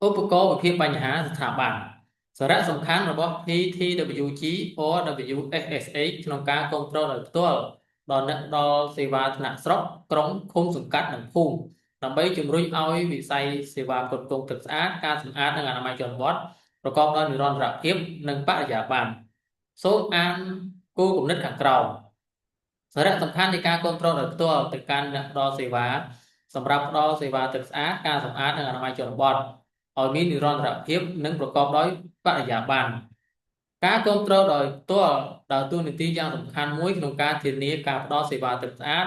ឧបករណ៍វិភាគបញ្ហាស្ថាប័នសារៈសំខាន់របស់ PTWG or WSSH ក្នុងការគ្រប់គ្រងដោយផ្ទាល់ដល់អ្នកផ្ដល់សេវាថ្នាក់ស្រុកក្រុងឃុំសង្កាត់និងភូមិដើម្បីជំរុញឲ្យវិស័យសេវាគ្រប់គ្រងទឹកស្អាតការសម្អាតនិងអនាម័យជនបទប្រកបដោយនិរន្តរភាពនិងបរិយាបន្នសូមអានគោលគំនិតខាងក្រោមសារៈសំខាន់នៃការគ្រប់គ្រងដោយផ្ទាល់ទៅកាន់អ្នកផ្ដល់សេវាសម្រាប់ផ្ដល់សេវាទឹកស្អាតការសម្អាតនិងអនាម័យជនបទឲ្យមាននិរន្តរភាពនិងប្រកបដោយបរិយាបន្នការគ្រប់គ្រងដោយផ្ទាល់ដើរតួនាទីយ៉ាងសំខាន់មួយក្នុងការធានាការផ្ដល់សេវាទឹកស្អាត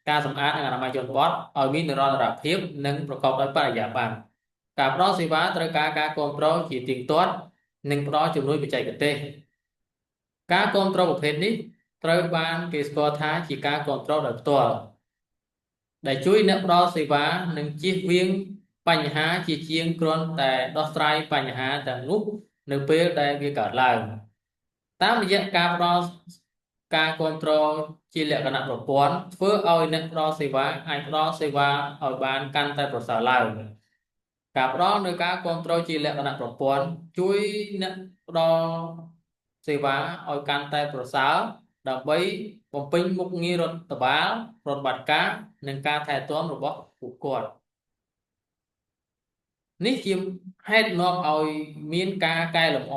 ការសម្អាតនិងអនាម័យជនបទឲ្យមាននិរន្តរភាពនិងប្រកបដោយបរិយាបន្នការផ្ដល់សេវាត្រូវការការគ្រប់គ្រងជាទៀងទាត់និងផ្ដល់ជំនួយបច្ចេកទេសការគ្រប់គ្រងប្រភេទនេះត្រូវបានគេស្គាល់ថាជាការគ្រប់គ្រងដោយផ្ទាល់ដែលជួយអ្នកផ្ដល់សេវានិងជៀសវាងបញ្ហាជាជាងគ្រាន់តែដោះស្រាយបញ្ហាទាំងនោះនៅពេលដែលវាកើតឡើងតាមរយៈការផ្ដល់ការគ្រប់គ្រងជាលក្ខណៈប្រព័ន្ធធ្វើឲ្យអ្នកផ្ដល់សេវាអាចផ្ដល់សេវាឲ្យបានកាន់តែប្រសើរឡើងការផ្ដល់នូវការគ្រប់គ្រងជាលក្ខណៈប្រព័ន្ធជួយអ្នកផ្ដល់សេវាឲ្យកាន់តែប្រសើរដើម្បីបំពេញមុខងាររដ្ឋបាលប្រតិបត្តិការនិងការថែទាំរបស់ពួកគាត់នេះជាហេតុនាំឲ្យមានការកែលម្អ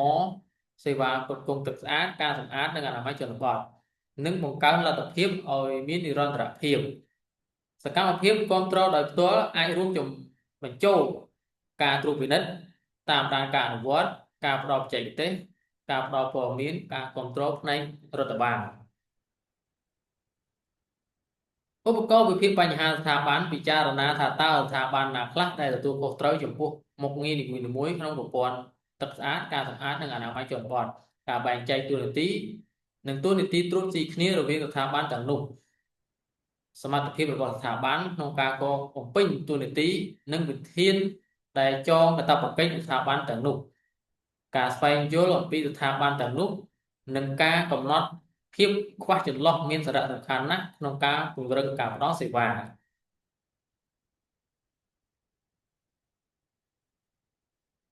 សេវាគ្រប់គ្រងទឹកស្អាតការសម្អាតនិងអនាម័យជនបទនិងបង្កើនលទ្ធភាពឲ្យមាននិរន្តរភាពសកម្មភាពគ្រប់គ្រងដោយផ្ទាល់អាចរួមបញ្ចូលការត្រួតពិនិត្យតាមដានការអនុវត្តការផ្ដល់បច្ចេកទេសការផ្ដល់ព័ត៌មានការគ្រប់គ្រងផ្នែករដ្ឋបាលឧបករណ៍វិភាគបញ្ហាស្ថាប័នពិចារណាថាតើស្ថាប័នណាខ្លះដែលទទួលខុសត្រូវចំពោះមុខងារនីមួយៗក្នុងប្រព័ន្ធទឹកស្អាតការសម្អាតនិងអនាម័យជនបទការបែងចែកតួនាទីនិងតួនាទីត្រួតស៊ីគ្នារវាងស្ថាប័នទាំងនោះសមត្ថភាពរបស់ស្ថាប័នក្នុងការបំពេញតួនាទីនិងវិធានដែលចងកាតព្វកិច្ចស្ថាប័នទាំងនោះការស្វែងយល់អំពីស្ថាប័នទាំងនោះនិងការកំណត់ភាពខ្វះចន្លោះមានសារៈសំខាន់ណាស់ក្នុងការពង្រឹងការផ្ដល់សេវា